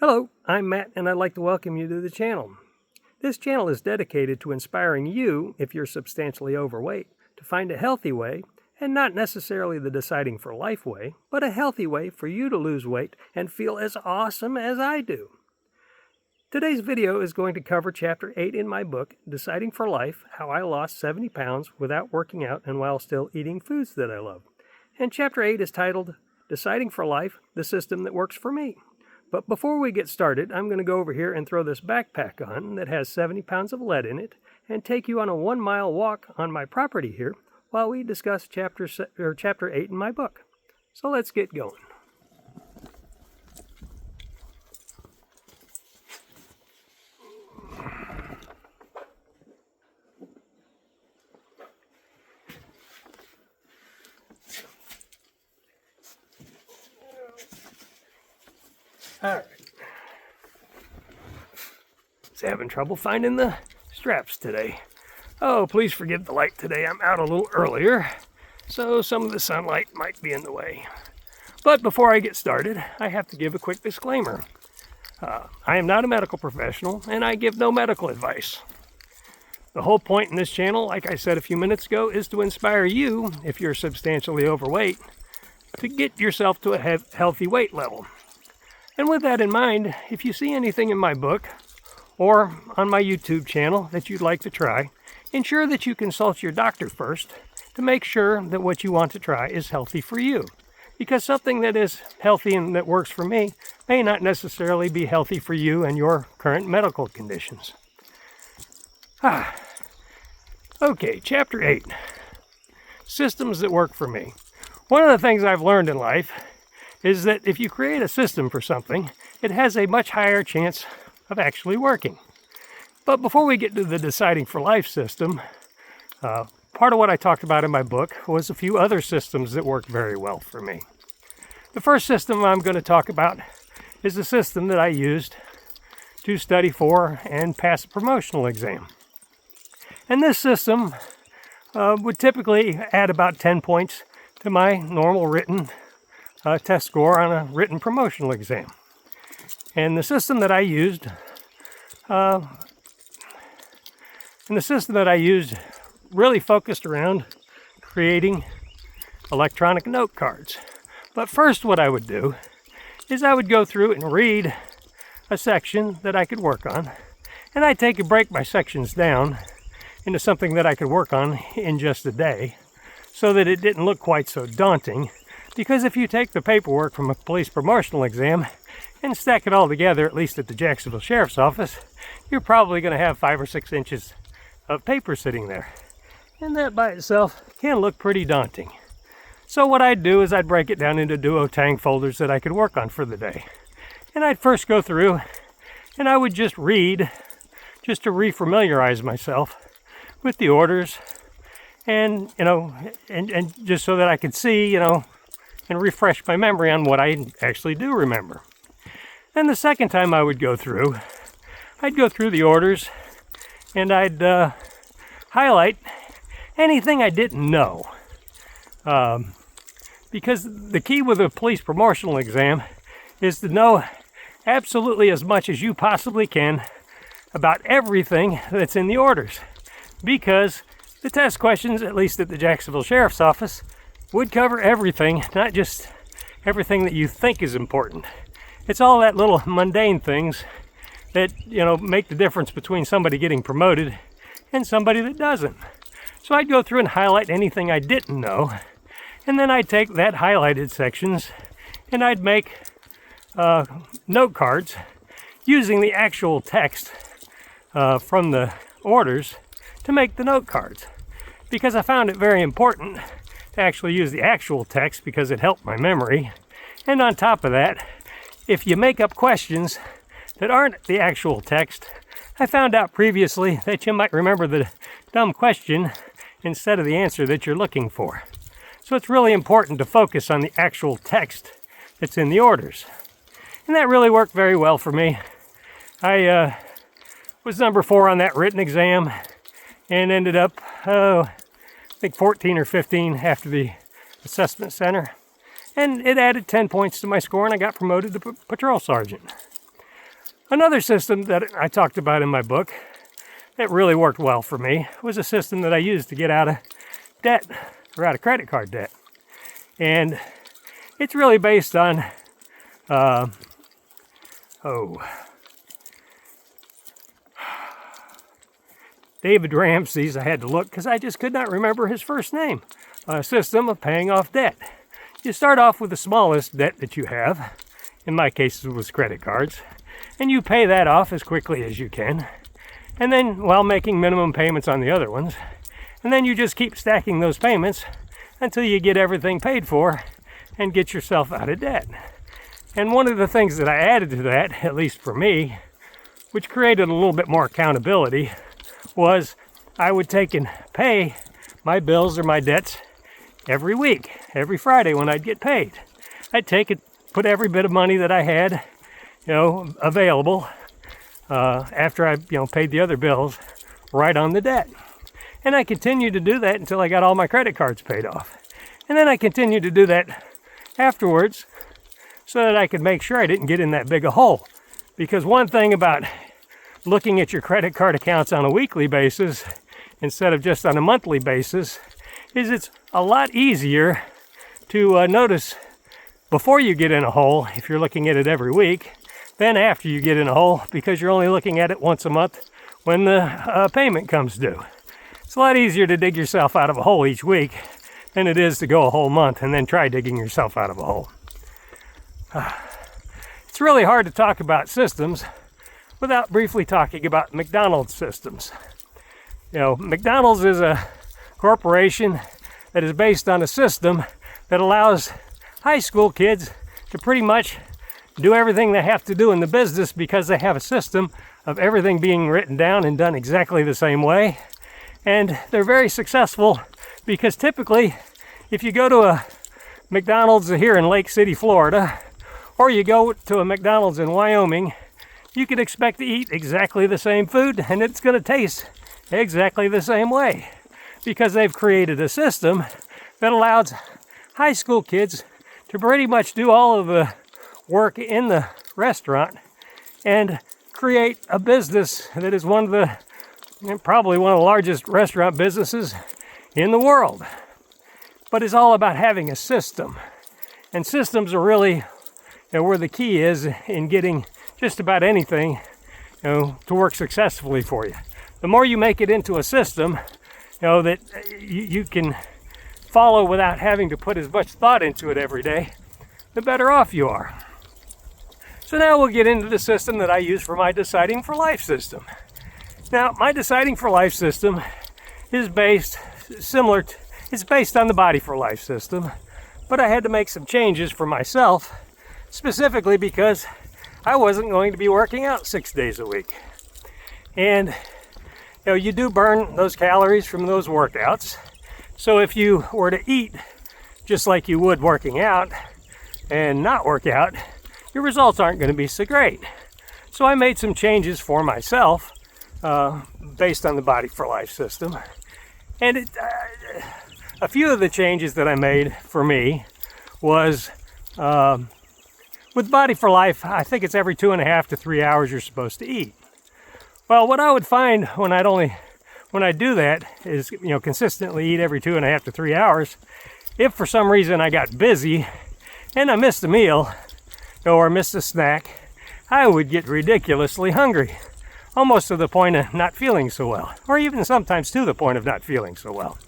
Hello, I'm Matt and I'd like to welcome you to the channel. This channel is dedicated to inspiring you, if you're substantially overweight, to find a healthy way, and not necessarily the deciding for life way, but a healthy way for you to lose weight and feel as awesome as I do. Today's video is going to cover Chapter 8 in my book, Deciding for Life, How I Lost 70 Pounds Without Working Out and While Still Eating Foods That I Love. And Chapter 8 is titled, Deciding for Life, the System That Works for Me. But before we get started, I'm going to go over here and throw this backpack on that has 70 pounds of lead in it and take you on a 1-mile walk on my property here while we discuss Chapter 8 in my book. So let's get going. All right. So having trouble finding the straps today. Oh, please forgive the light today. I'm out a little earlier, so some of the sunlight might be in the way. But before I get started, I have to give a quick disclaimer. I am not a medical professional, and I give no medical advice. The whole point in this channel, like I said a few minutes ago, is to inspire you, if you're substantially overweight, to get yourself to a healthy weight level. And with that in mind, if you see anything in my book or on my YouTube channel that you'd like to try, ensure that you consult your doctor first to make sure that what you want to try is healthy for you. Because something that is healthy and that works for me may not necessarily be healthy for you and your current medical conditions. Okay, Chapter 8, Systems That Work for Me. One of the things I've learned in life is that if you create a system for something, it has a much higher chance of actually working. But before we get to the Deciding for Life system, part of what I talked about in my book was a few other systems that work very well for me. The first system I'm going to talk about is the system that I used to study for and pass a promotional exam. And this system would typically add about 10 points to my normal written test score on a written promotional exam. And the system that I used really focused around creating electronic note cards. But first what I would do is I would go through and read a section that I could work on, and I'd break my sections down into something that I could work on in just a day so that it didn't look quite so daunting. Because if you take the paperwork from a police promotional exam and stack it all together, at least at the Jacksonville Sheriff's Office, you're probably going to have 5 or 6 inches of paper sitting there. And that by itself can look pretty daunting. So what I'd do is I'd break it down into duotang folders that I could work on for the day. And I'd first go through and I would just read, just to refamiliarize myself with the orders and just so that I could see, and refresh my memory on what I actually do remember. Then the second time I would go through, I'd go through the orders and I'd highlight anything I didn't know. Because the key with a police promotional exam is to know absolutely as much as you possibly can about everything that's in the orders. Because the test questions, at least at the Jacksonville Sheriff's Office, would cover everything, not just everything that you think is important. It's all that little mundane things that, make the difference between somebody getting promoted and somebody that doesn't. So I'd go through and highlight anything I didn't know, and then I'd take that highlighted sections and I'd make note cards using the actual text from the orders to make the note cards. Because I found it very important to actually use the actual text because it helped my memory. And on top of that, if you make up questions that aren't the actual text, I found out previously that you might remember the dumb question instead of the answer that you're looking for. So it's really important to focus on the actual text that's in the orders. And that really worked very well for me. I was number 4 on that written exam and ended up, I think 14 or 15 after the assessment center. And it added 10 points to my score and I got promoted to patrol sergeant. Another system that I talked about in my book that really worked well for me was a system that I used to get out of debt, or out of credit card debt. And it's really based on, David Ramsey's, I had to look because I just could not remember his first name, system of paying off debt. You start off with the smallest debt that you have. In my case, it was credit cards. And you pay that off as quickly as you can. And then, while making minimum payments on the other ones. And then you just keep stacking those payments until you get everything paid for and get yourself out of debt. And one of the things that I added to that, at least for me, which created a little bit more accountability, was I would take and pay my bills or my debts every week, every Friday when I'd get paid. I'd take it, put every bit of money that I had, available after I, paid the other bills right on the debt. And I continued to do that until I got all my credit cards paid off. And then I continued to do that afterwards so that I could make sure I didn't get in that big a hole. Because one thing about looking at your credit card accounts on a weekly basis instead of just on a monthly basis is it's a lot easier to notice before you get in a hole, if you're looking at it every week, than after you get in a hole, because you're only looking at it once a month when the payment comes due. It's a lot easier to dig yourself out of a hole each week than it is to go a whole month and then try digging yourself out of a hole. It's really hard to talk about systems without briefly talking about McDonald's systems. McDonald's is a corporation that is based on a system that allows high school kids to pretty much do everything they have to do in the business because they have a system of everything being written down and done exactly the same way. And they're very successful because typically, if you go to a McDonald's here in Lake City, Florida, or you go to a McDonald's in Wyoming, you can expect to eat exactly the same food and it's going to taste exactly the same way because they've created a system that allows high school kids to pretty much do all of the work in the restaurant and create a business that is probably one of the largest restaurant businesses in the world. But it's all about having a system. And systems are really where the key is in getting just about anything to work successfully for you. The more you make it into a system that you can follow without having to put as much thought into it every day, the better off you are. So now we'll get into the system that I use for my Deciding for Life system. Now, my Deciding for Life system is based on the Body for Life system, but I had to make some changes for myself, specifically because I wasn't going to be working out 6 days a week. And you do burn those calories from those workouts. So if you were to eat just like you would working out and not work out, your results aren't going to be so great. So I made some changes for myself based on the Body for Life system. And a few of the changes that I made for me was with Body for Life, I think it's every 2.5 to 3 hours you're supposed to eat. Well, what I would find when I do that is, consistently eat every 2.5 to 3 hours, if for some reason I got busy and I missed a meal or missed a snack, I would get ridiculously hungry, almost to the point of not feeling so well, or even sometimes to the point of not feeling so well.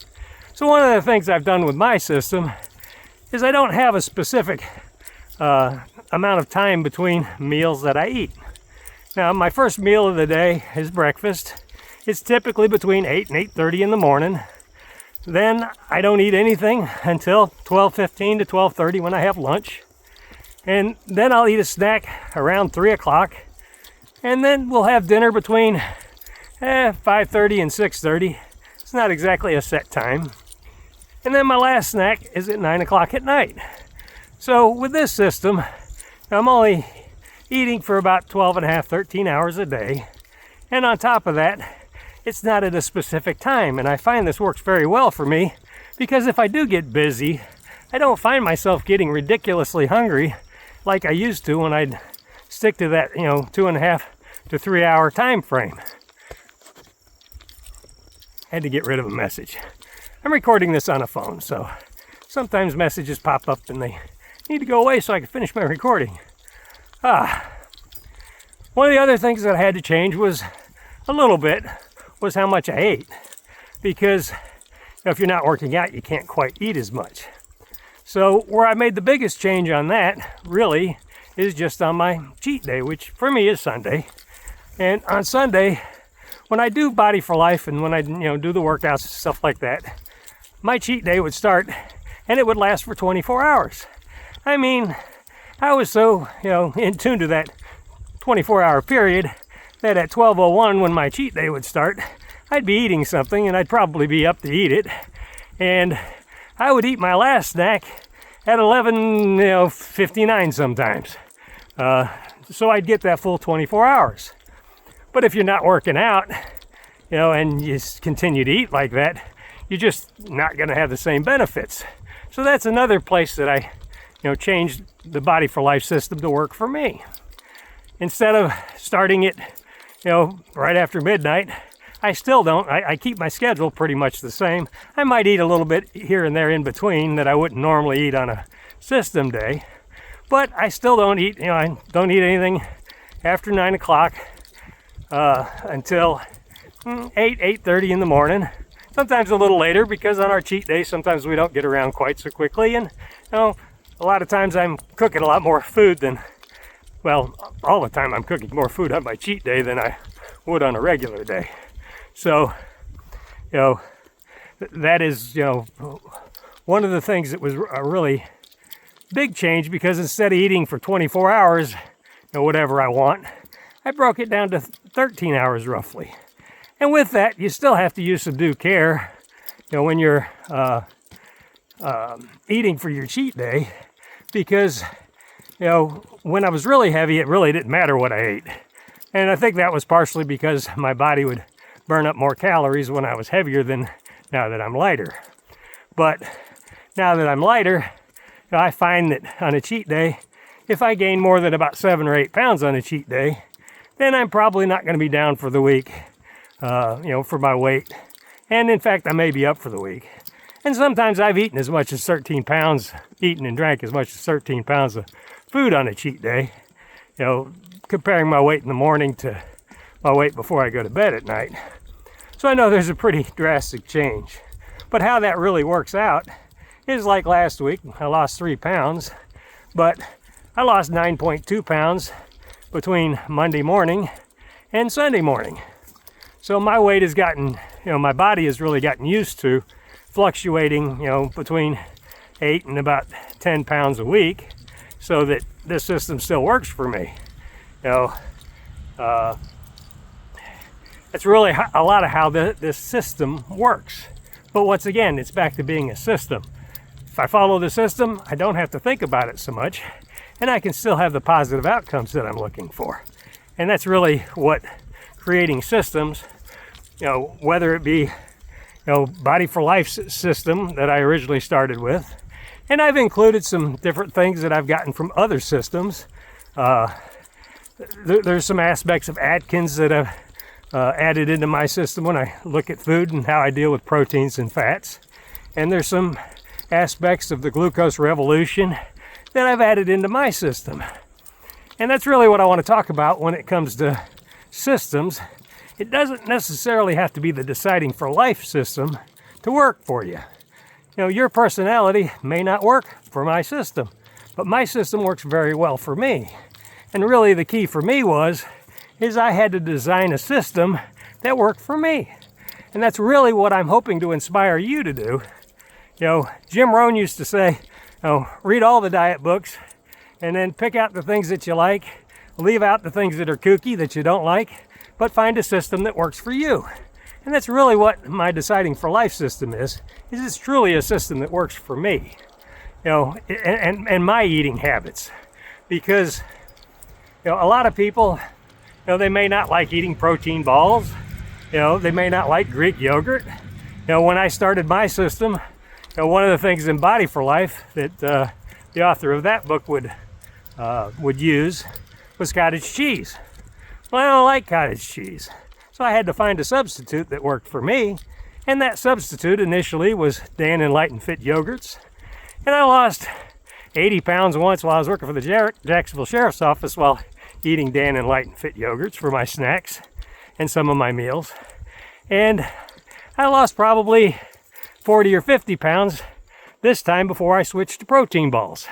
So one of the things I've done with my system is I don't have a specific amount of time between meals that I eat. Now, my first meal of the day is breakfast. It's typically between 8 and 8:30 in the morning. Then I don't eat anything until 12:15 to 12:30 when I have lunch. And then I'll eat a snack around 3 o'clock. And then we'll have dinner between 5:30 and 6:30. It's not exactly a set time. And then my last snack is at 9 o'clock at night. So with this system, I'm only eating for about 12.5, 13 hours a day. And on top of that, it's not at a specific time. And I find this works very well for me because if I do get busy, I don't find myself getting ridiculously hungry like I used to when I'd stick to that, 2.5 to 3 hour time frame. Had to get rid of a message. I'm recording this on a phone, so sometimes messages pop up and they need to go away so I can finish my recording. One of the other things that I had to change was a little bit was how much I ate, because if you're not working out, you can't quite eat as much. So where I made the biggest change on that really is just on my cheat day, which for me is Sunday. And on Sunday, when I do Body for Life and when I do the workouts and stuff like that, my cheat day would start and it would last for 24 hours. I mean, I was so in tune to that 24-hour period that at 12:01 when my cheat day would start, I'd be eating something and I'd probably be up to eat it. And I would eat my last snack at 11:59 sometimes. So I'd get that full 24 hours. But if you're not working out, and you continue to eat like that, you're just not going to have the same benefits. So that's another place that I, changed the Body for Life system to work for me. Instead of starting it, right after midnight, I still don't. I keep my schedule pretty much the same. I might eat a little bit here and there in between that I wouldn't normally eat on a system day, but I still don't eat. I don't eat anything after 9 o'clock until 8:30 in the morning. Sometimes a little later, because on our cheat day, sometimes we don't get around quite so quickly, and a lot of times I'm cooking a lot more food than. Well, all the time I'm cooking more food on my cheat day than I would on a regular day. So, that is, one of the things that was a really big change, because instead of eating for 24 hours, whatever I want, I broke it down to 13 hours roughly. And with that, you still have to use some due care, when you're eating for your cheat day, because when I was really heavy, it really didn't matter what I ate. And I think that was partially because my body would burn up more calories when I was heavier than now that I'm lighter. But now that I'm lighter, I find that on a cheat day, if I gain more than about 7 or 8 pounds on a cheat day, then I'm probably not going to be down for the week, for my weight. And in fact, I may be up for the week. And sometimes I've eaten as much as 13 pounds, eaten and drank as much as 13 pounds of food on a cheat day, comparing my weight in the morning to my weight before I go to bed at night. So I know there's a pretty drastic change. But how that really works out is like last week, I lost 3 pounds, but I lost 9.2 pounds between Monday morning and Sunday morning. So my weight has gotten, my body has really gotten used to fluctuating, between 8 and about 10 pounds a week, so that this system still works for me. It's really a lot of how this system works. But once again, it's back to being a system. If I follow the system, I don't have to think about it so much, and I can still have the positive outcomes that I'm looking for. And that's really what creating systems, whether it be, Body for Life system that I originally started with, and I've included some different things that I've gotten from other systems. There's some aspects of Atkins that I've added into my system when I look at food and how I deal with proteins and fats. And there's some aspects of the Glucose Revolution that I've added into my system. And that's really what I want to talk about when it comes to systems. It doesn't necessarily have to be the Deciding for Life system to work for you. Your personality may not work for my system, but my system works very well for me. And really the key for me is I had to design a system that worked for me. And that's really what I'm hoping to inspire you to do. Jim Rohn used to say, read all the diet books and then pick out the things that you like, leave out the things that are kooky that you don't like, but find a system that works for you. And that's really what my Deciding for Life system is it's truly a system that works for me, and my eating habits. Because, a lot of people, they may not like eating protein balls, they may not like Greek yogurt. When I started my system, one of the things in Body for Life that the author of that book would use was cottage cheese. Well, I don't like cottage cheese, so I had to find a substitute that worked for me, and that substitute initially was Dannon Light and Fit yogurts, and I lost 80 pounds once while I was working for the Jacksonville Sheriff's Office while eating Dannon Light and Fit yogurts for my snacks and some of my meals, and I lost probably 40 or 50 pounds this time before I switched to protein balls.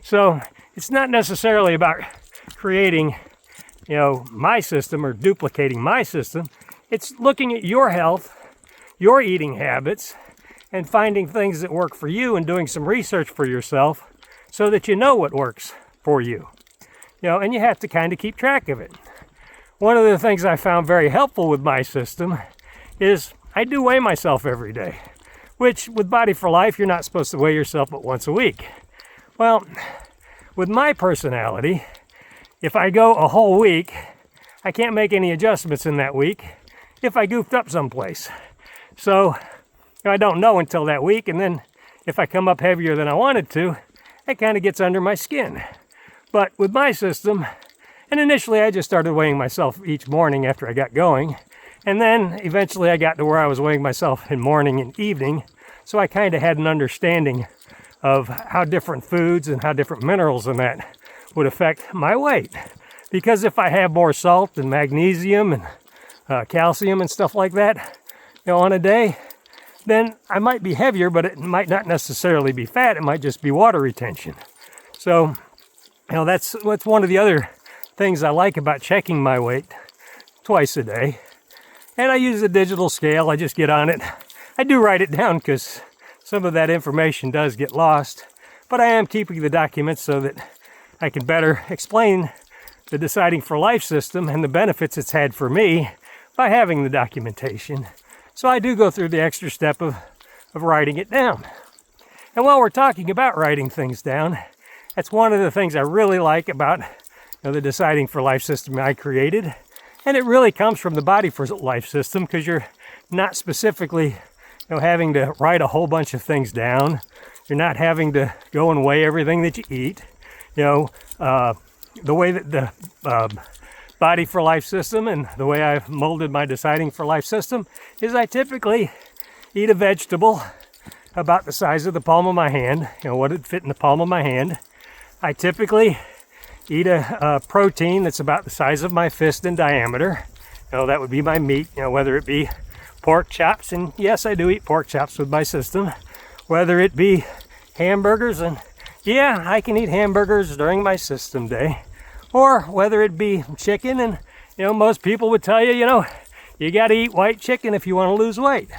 So it's not necessarily about creating, my system or duplicating my system. It's looking at your health, your eating habits, and finding things that work for you and doing some research for yourself so that you know what works for you. And you have to kind of keep track of it. One of the things I found very helpful with my system is I do weigh myself every day, which with Body for Life, you're not supposed to weigh yourself but once a week. Well, with my personality, if I go a whole week, I can't make any adjustments in that week if I goofed up someplace. So I don't know until that week, and then if I come up heavier than I wanted to, it kind of gets under my skin. But with my system, and initially I just started weighing myself each morning after I got going, and then eventually I got to where I was weighing myself in morning and evening, so I kind of had an understanding of how different foods and how different minerals and that would affect my weight. Because if I have more salt and magnesium and calcium and stuff like that, on a day, then I might be heavier, but it might not necessarily be fat. It might just be water retention. So, that's one of the other things I like about checking my weight twice a day. And I use a digital scale. I just get on it. I do write it down because some of that information does get lost, but I am keeping the documents so that I can better explain the Deciding for Life system and the benefits it's had for me by having the documentation. So I do go through the extra step of writing it down. And while we're talking about writing things down, that's one of the things I really like about the Deciding for Life system I created. And it really comes from the Body for Life system because you're not specifically having to write a whole bunch of things down. You're not having to go and weigh everything that you eat. The way that the Body for Life system and the way I've molded my Deciding for Life system is I typically eat a vegetable about the size of the palm of my hand, what would fit in the palm of my hand. I typically eat a protein that's about the size of my fist in diameter. That would be my meat, whether it be pork chops, and yes, I do eat pork chops with my system, whether it be hamburgers, and yeah, I can eat hamburgers during my system day, or whether it be chicken, and most people would tell you, you got to eat white chicken if you want to lose weight.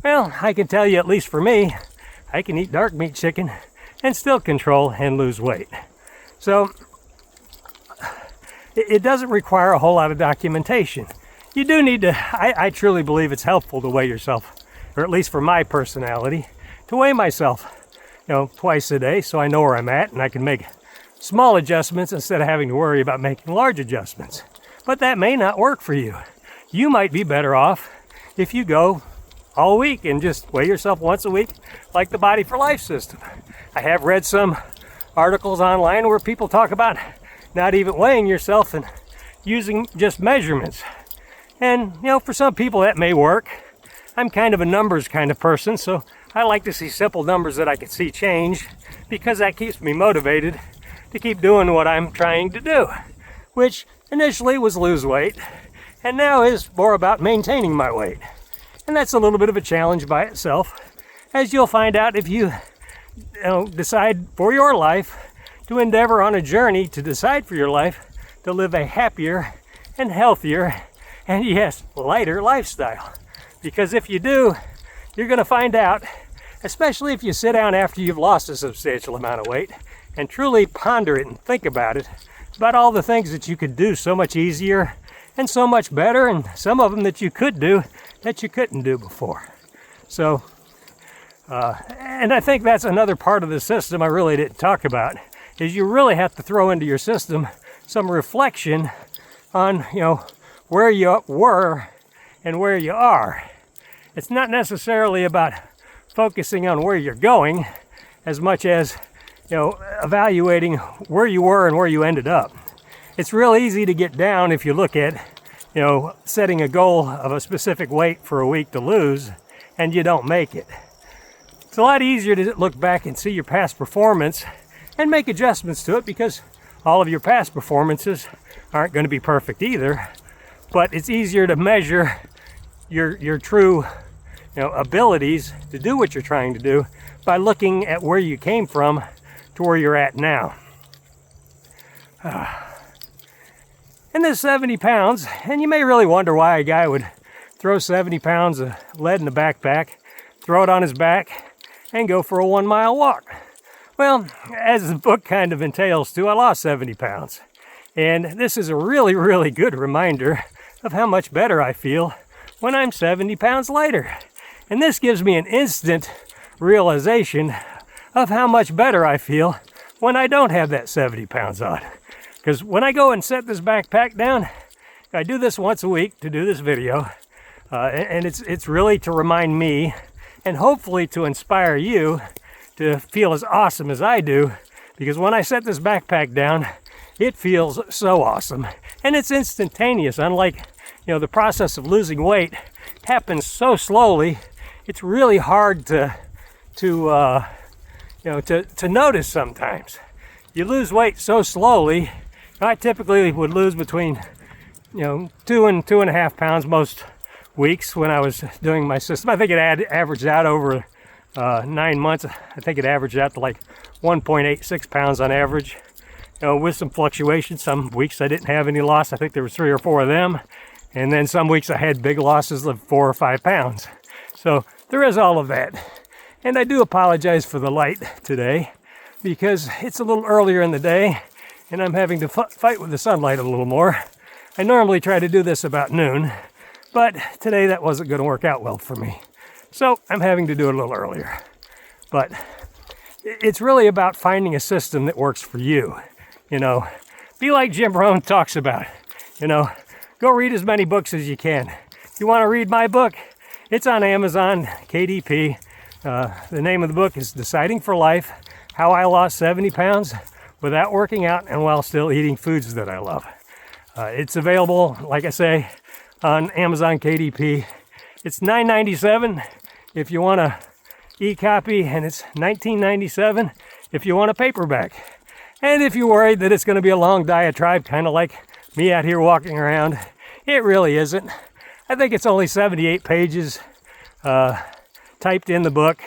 Well, I can tell you, at least for me, I can eat dark meat chicken and still control and lose weight. So it doesn't require a whole lot of documentation. You do need to, I truly believe it's helpful to weigh yourself, or at least for my personality, to weigh myself twice a day so I know where I'm at and I can make small adjustments instead of having to worry about making large adjustments. But that may not work for you. You might be better off if you go all week and just weigh yourself once a week like the Body for Life system. I have read some articles online where people talk about not even weighing yourself and using just measurements. And, for some people that may work. I'm kind of a numbers kind of person, so I like to see simple numbers that I can see change because that keeps me motivated to keep doing what I'm trying to do, which initially was lose weight and now is more about maintaining my weight. And that's a little bit of a challenge by itself, as you'll find out if you decide for your life to endeavor on a journey to decide for your life to live a happier and healthier and yes, lighter lifestyle. Because if you do, you're going to find out, especially if you sit down after you've lost a substantial amount of weight and truly ponder it and think about it, about all the things that you could do so much easier and so much better, and some of them that you could do that you couldn't do before. So, and I think that's another part of the system I really didn't talk about, is you really have to throw into your system some reflection on, where you were and where you are. It's not necessarily about focusing on where you're going as much as, evaluating where you were and where you ended up. It's real easy to get down if you look at, setting a goal of a specific weight for a week to lose and you don't make it. It's a lot easier to look back and see your past performance and make adjustments to it, because all of your past performances aren't going to be perfect either. But it's easier to measure your true abilities to do what you're trying to do by looking at where you came from to where you're at now. And this 70 pounds, and you may really wonder why a guy would throw 70 pounds of lead in the backpack, throw it on his back, and go for a 1 mile walk. Well, as the book kind of entails too, I lost 70 pounds. And this is a really, really good reminder of how much better I feel when I'm 70 pounds lighter. And this gives me an instant realization of how much better I feel when I don't have that 70 pounds on. Because when I go and set this backpack down, I do this once a week to do this video. And it's really to remind me, and hopefully to inspire you to feel as awesome as I do. Because when I set this backpack down, it feels so awesome. And it's instantaneous. Unlike, the process of losing weight happens so slowly, it's really hard to notice sometimes. You lose weight so slowly. I typically would lose between 2 and 2.5 pounds most weeks when I was doing my system. I think it averaged out over 9 months. I think it averaged out to like 1.86 pounds on average, with some fluctuation. Some weeks I didn't have any loss. I think there was 3 or 4 of them. And then some weeks I had big losses of 4 or 5 pounds. So there is all of that. And I do apologize for the light today, because it's a little earlier in the day and I'm having to fight with the sunlight a little more. I normally try to do this about noon, but today that wasn't going to work out well for me. So I'm having to do it a little earlier. But it's really about finding a system that works for you. Be like Jim Rohn talks about. Go read as many books as you can. If you want to read my book, it's on Amazon, KDP. The name of the book is Deciding for Life: How I Lost 70 Pounds Without Working Out and While Still Eating Foods That I Love. It's available, like I say, on Amazon KDP. It's $9.97 if you want an e-copy, and it's $19.97 if you want a paperback. And if you're worried that it's going to be a long diatribe, kind of like me out here walking around, it really isn't. I think it's only 78 pages typed in the book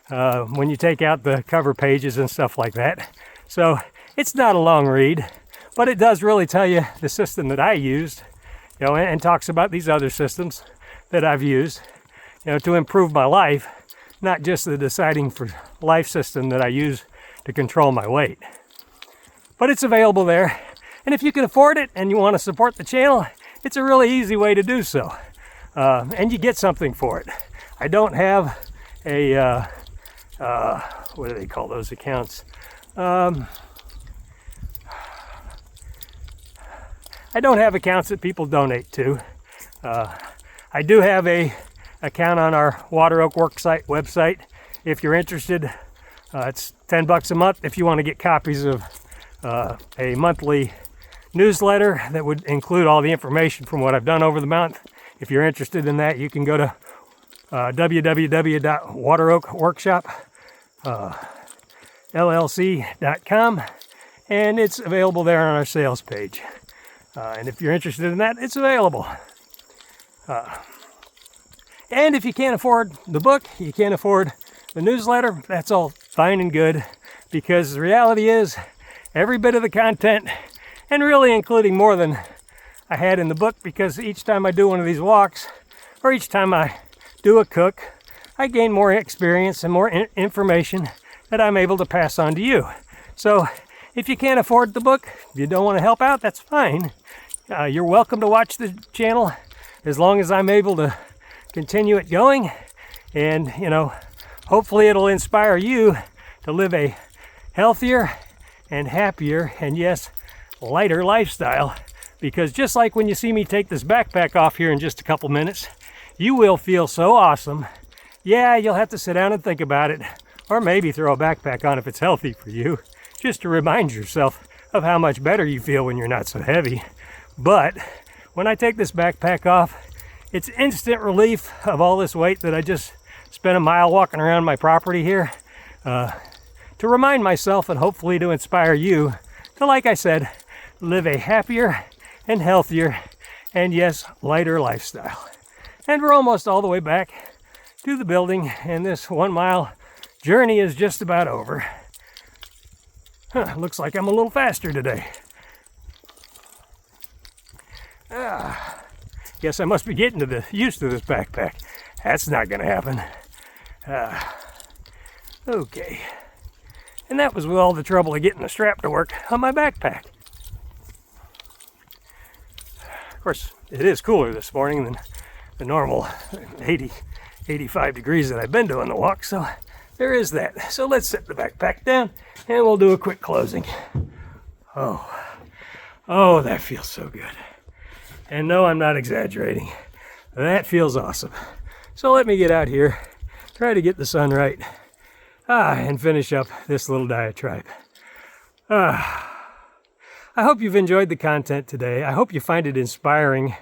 when you take out the cover pages and stuff like that. So it's not a long read, but it does really tell you the system that I used, and talks about these other systems that I've used, to improve my life, not just the Deciding for Life system that I use to control my weight. But it's available there. And if you can afford it and you want to support the channel, it's a really easy way to do so. And you get something for it. I don't have a, what do they call those accounts? I don't have accounts that people donate to. I do have a account on our Water Oak Worksite website. If you're interested, it's $10 a month if you want to get copies of a monthly newsletter that would include all the information from what I've done over the month. If you're interested in that, you can go to www.wateroakworkshop.llc.com, and it's available there on our sales page. And if you're interested in that, it's available. And if you can't afford the book, you can't afford the newsletter, that's all fine and good, because the reality is every bit of the content, and really including more than I had in the book, because each time I do one of these walks, or each time I do a cook, I gain more experience and more information that I'm able to pass on to you. So if you can't afford the book, if you don't want to help out, that's fine. You're welcome to watch the channel as long as I'm able to continue it going. And, hopefully it'll inspire you to live a healthier and happier and, yes, lighter lifestyle. Because just like when you see me take this backpack off here in just a couple minutes, you will feel so awesome. Yeah, you'll have to sit down and think about it, or maybe throw a backpack on if it's healthy for you, just to remind yourself of how much better you feel when you're not so heavy. But when I take this backpack off, it's instant relief of all this weight that I just spent a mile walking around my property here, to remind myself and hopefully to inspire you to, like I said, live a happier and healthier and yes, lighter lifestyle. And we're almost all the way back to the building, and this 1 mile journey is just about over. Looks like I'm a little faster today. Guess I must be getting used to this backpack. That's not gonna happen. Okay. And that was with all the trouble of getting the strap to work on my backpack. Of course, it is cooler this morning than the normal 85 degrees that I've been doing the walk, so there is that. So let's set the backpack down and we'll do a quick closing. Oh, that feels so good. And no, I'm not exaggerating. That feels awesome. So let me get out here, try to get the sun right, and finish up this little diatribe. I hope you've enjoyed the content today. I hope you find it inspiring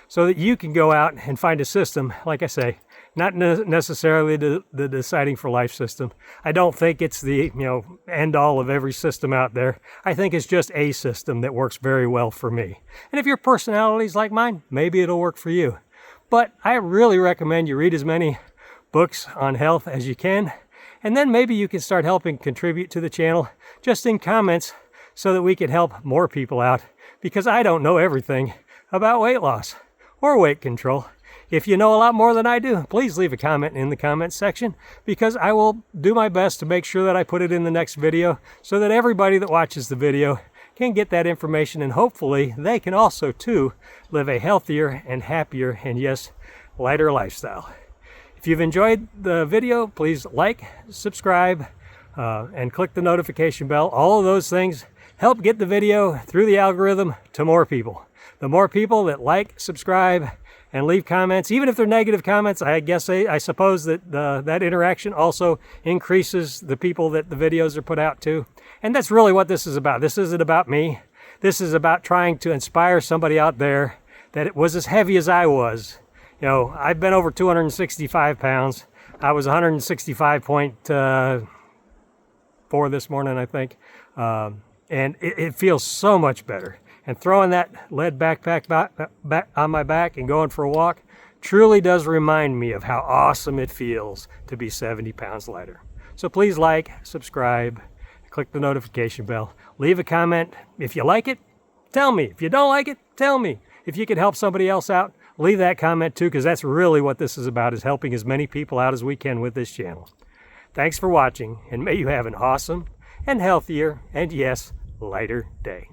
so that you can go out and find a system, like I say, not necessarily the deciding for life system. I don't think it's the end all of every system out there. I think it's just a system that works very well for me. And if your personality's like mine, maybe it'll work for you. But I really recommend you read as many books on health as you can, and then maybe you can start helping contribute to the channel just in comments so that we can help more people out, because I don't know everything about weight loss or weight control. If you know a lot more than I do, please leave a comment in the comments section, because I will do my best to make sure that I put it in the next video so that everybody that watches the video can get that information, and hopefully they can also too live a healthier and happier and yes, lighter lifestyle. If you've enjoyed the video, please like, subscribe, and click the notification bell. All of those things help get the video through the algorithm to more people. The more people that like, subscribe, and leave comments, even if they're negative comments, I suppose that that interaction also increases the people that the videos are put out to. And that's really what this is about. This isn't about me. This is about trying to inspire somebody out there that it was as heavy as I was. I've been over 265 pounds. I was 165.4 this morning, I think. And it feels so much better. And throwing that lead backpack back on my back and going for a walk truly does remind me of how awesome it feels to be 70 pounds lighter. So please like, subscribe, click the notification bell, leave a comment. If you like it, tell me. If you don't like it, tell me. If you could help somebody else out, leave that comment too, because that's really what this is about, is helping as many people out as we can with this channel. Thanks for watching, and may you have an awesome and healthier and yes, lighter day.